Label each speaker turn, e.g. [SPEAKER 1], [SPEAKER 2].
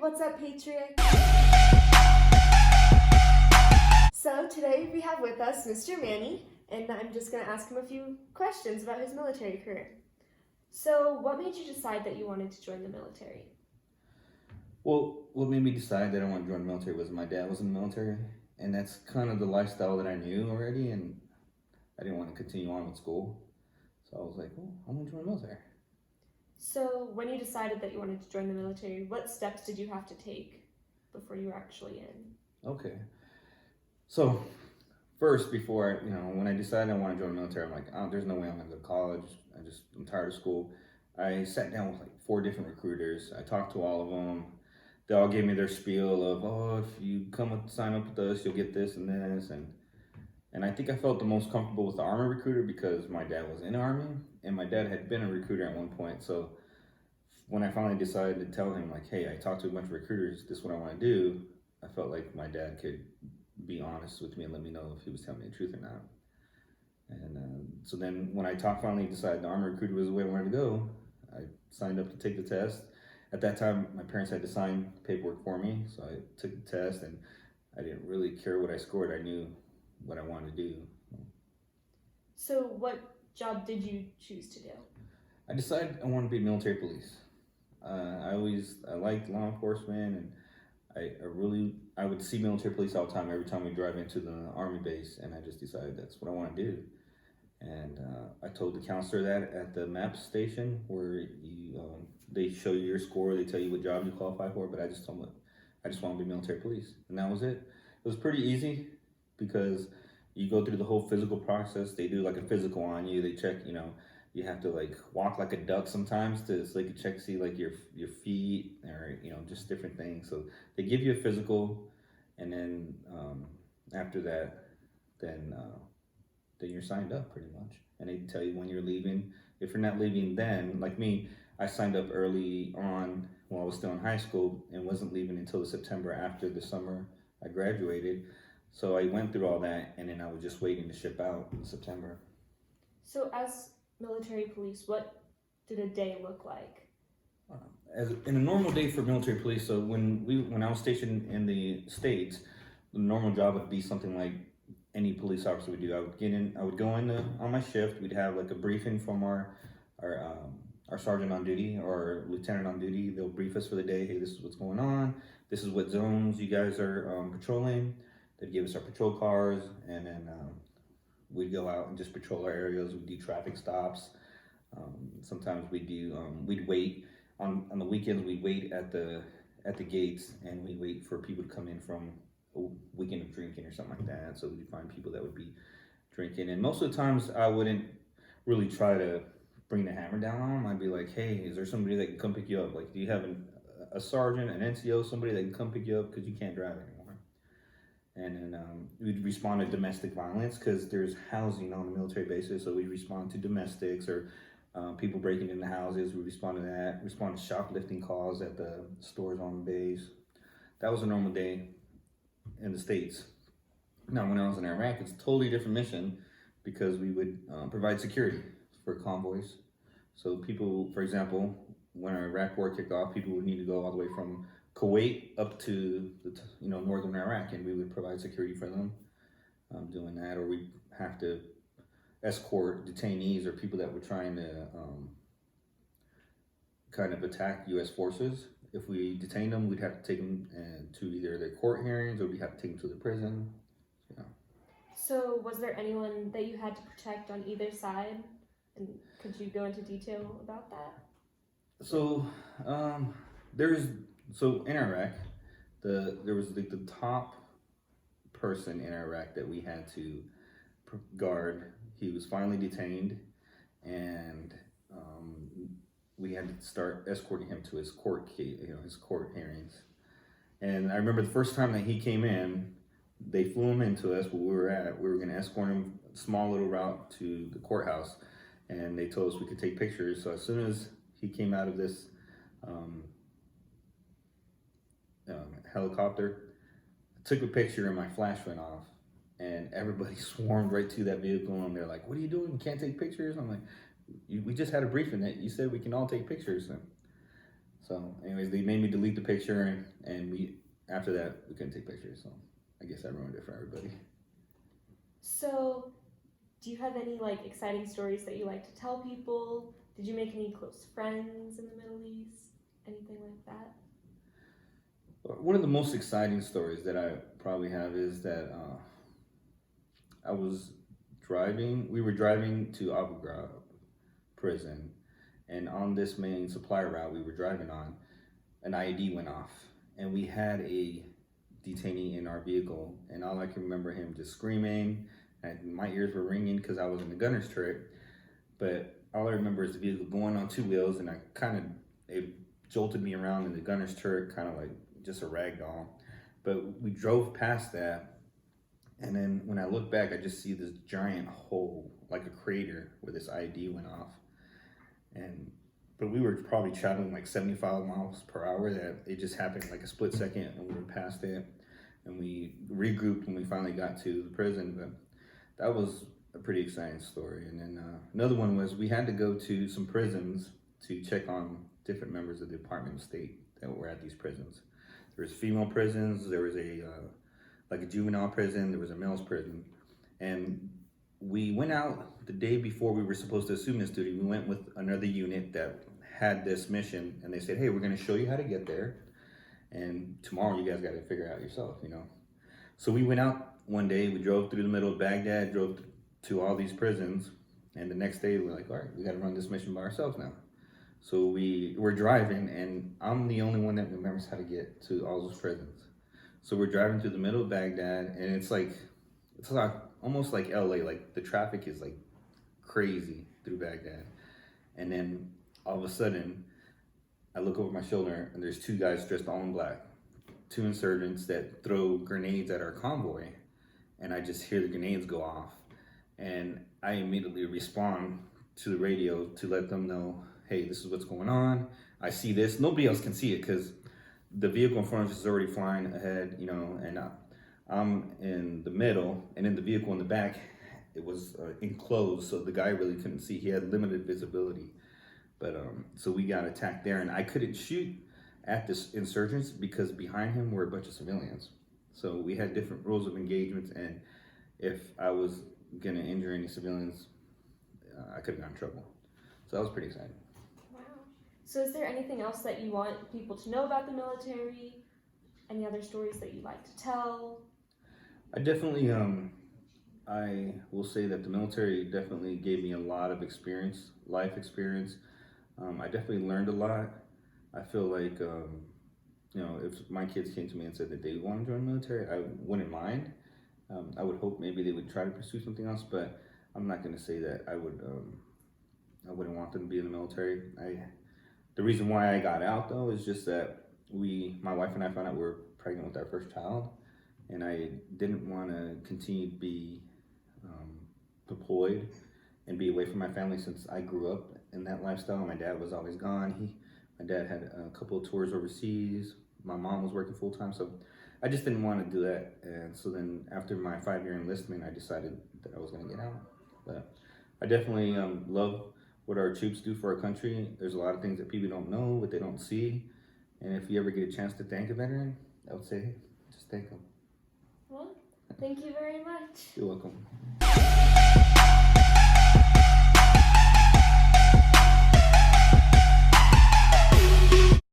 [SPEAKER 1] what's up, Patriot? So today we have with us Mr. Manny, and I'm just going to ask him a few questions about his military career. So what made you decide that you wanted to join the military?
[SPEAKER 2] Well, what made me decide that I wanted to join the military was my dad was in the military, and that's kind of the lifestyle that I knew already, and I didn't want to continue on with school. So I was like, well, I'm going to join the military.
[SPEAKER 1] So when you decided that you wanted to join the military, what steps did you have to take before you were actually in?
[SPEAKER 2] Okay. So first, before when I decided I want to join the military, I'm like, oh, there's no way I'm going to go to college. I'm tired of school. I sat down with like 4 different recruiters. I talked to all of them. They all gave me their spiel of, oh, if you sign up with us, you'll get this and this. And I think I felt the most comfortable with the Army recruiter because my dad was in the Army and my dad had been a recruiter at one point. So when I finally decided to tell him, like, hey, I talked to a bunch of recruiters, this is what I want to do, I felt like my dad could be honest with me and let me know if he was telling me the truth or not. And so then when I finally decided the Army recruiter was the way I wanted to go, I signed up to take the test. At that time, my parents had to sign paperwork for me, so I took the test, and I didn't really care what I scored. I knew what I wanted to do.
[SPEAKER 1] So what job did you choose to do?
[SPEAKER 2] I decided I wanted to be military police. I liked law enforcement, and I would see military police all the time. Every time we drive into the Army base, and I just decided that's what I want to do. And I told the counselor that at the MAPS station where they show you your score, they tell you what job you qualify for, but I just told them I just want to be military police. And that was it. It was pretty easy because you go through the whole physical process. They do like a physical on you. They check, you have to like walk like a duck sometimes so they can check, see like your feet or, just different things. So they give you a physical, and then after that, then you're signed up pretty much. And they tell you when you're leaving. If you're not leaving then, like me, I signed up early on while I was still in high school and wasn't leaving until the September after the summer I graduated. So I went through all that, and then I was just waiting to ship out in September.
[SPEAKER 1] So as military police, what did a day look like?
[SPEAKER 2] In a normal day for military police, so when I was stationed in the States, the normal job would be something like any police officer would do. I would go in on my shift. We'd have like a briefing from our sergeant on duty or lieutenant on duty. They'll brief us for the day. Hey, this is what's going on. This is what zones you guys are patrolling. They'd give us our patrol cars, and then we'd go out and just patrol our areas. We'd do traffic stops. Sometimes we'd wait on the weekends. We'd wait at the gates, and we'd wait for people to come in from a weekend of drinking or something like that. So we'd find people that would be drinking, and most of the times I wouldn't really try to bring the hammer down on them. I'd be like, hey, is there somebody that can come pick you up? Like, do you have a sergeant, an NCO, somebody that can come pick you up because you can't drive anymore? And then we'd respond to domestic violence because there's housing on the military bases, so we'd respond to domestics or people breaking into houses. We respond to that. Respond to shoplifting calls at the stores on the base. That was a normal day in the States. Now, when I was in Iraq, it's a totally different mission because we would provide security for convoys. So people, for example, when our Iraq war kicked off, people would need to go all the way from Kuwait up to northern Iraq, and we would provide security for them doing that, or we'd have to escort detainees or people that were trying to kind of attack U.S. forces. If we detained them, we'd have to take them to either their court hearings or we'd have to take them to the prison.
[SPEAKER 1] So was there anyone that you had to protect on either side? And could you go into detail about that?
[SPEAKER 2] So in Iraq, there was the top person in Iraq that we had to guard. He was finally detained, and we had to start escorting him to his court hearings. And I remember the first time that he came in, they flew him into us where we were at. We were going to escort him a small little route to the courthouse, and they told us we could take pictures. So as soon as he came out of this helicopter, I took a picture and my flash went off, and everybody swarmed right to that vehicle, and they're like, what are you doing? You can't take pictures? I'm like, we just had a briefing that you said we can all take pictures. And So, anyways, they made me delete the picture, and we after that we couldn't take pictures. So, I guess I ruined it for everybody.
[SPEAKER 1] So, do you have any like exciting stories that you like to tell people? Did you make any close friends in the Middle East? Anything like that?
[SPEAKER 2] One of the most exciting stories that I probably have is that I was driving. We were driving to Abu Ghraib prison, and on this main supply route we were driving on, an IED went off, and we had a detainee in our vehicle, and all I can remember him just screaming, and my ears were ringing because I was in the gunner's turret, but all I remember is the vehicle going on two wheels, and it jolted me around in the gunner's turret, kind of like just a rag doll. But we drove past that, and then when I look back, I just see this giant hole, like a crater, where this IED went off. But we were probably traveling like 75 miles per hour. That it just happened like a split second, and we were past it, and we regrouped when we finally got to the prison. But that was a pretty exciting story. And then another one was we had to go to some prisons to check on different members of the Department of State that were at these prisons. There was female prisons, there was a juvenile prison, there was a male's prison. And we went out the day before we were supposed to assume this duty. We went with another unit that had this mission, and they said, hey, we're gonna show you how to get there, and tomorrow you guys gotta figure it out yourself, you know? So we went out one day, we drove through the middle of Baghdad, drove to all these prisons, and the next day we're like, all right, we gotta run this mission by ourselves now. So we were driving, and I'm the only one that remembers how to get to all those prisons. So we're driving through the middle of Baghdad, and it's like almost like LA, like the traffic is like crazy through Baghdad. And then all of a sudden, I look over my shoulder, and there's two guys dressed all in black, two insurgents that throw grenades at our convoy, and I just hear the grenades go off. And I immediately respond to the radio to let them know, hey, this is what's going on. I see this. Nobody else can see it because the vehicle in front of us is already flying ahead, you know, and I'm in the middle, and in the vehicle in the back, it was enclosed, so the guy really couldn't see. He had limited visibility. But so we got attacked there, and I couldn't shoot at this insurgents because behind him were a bunch of civilians. So we had different rules of engagement, and if I was gonna injure any civilians, I could have gotten in trouble. So that was pretty exciting.
[SPEAKER 1] Wow. So is there anything else that you want people to know about the military? Any other stories that you like to tell?
[SPEAKER 2] I definitely, I will say that the military definitely gave me a lot of experience, life experience. I definitely learned a lot. I feel like, you know, if my kids came to me and said that they want to join the military, I wouldn't mind. I would hope maybe they would try to pursue something else, but I'm not going to say that I wouldn't want them to be in the military. The reason why I got out though is just that my wife and I found out we were pregnant with our first child, and I didn't want to continue to be deployed and be away from my family since I grew up in that lifestyle. My dad was always gone. My dad had a couple of tours overseas. My mom was working full time, so I just didn't want to do that. And so then after my 5-year enlistment, I decided that I was going to get out. But I definitely love what our troops do for our country. There's a lot of things that people don't know, what they don't see. And if you ever get a chance to thank a veteran, I would say, just thank them.
[SPEAKER 1] Well, thank you very much.
[SPEAKER 2] You're welcome.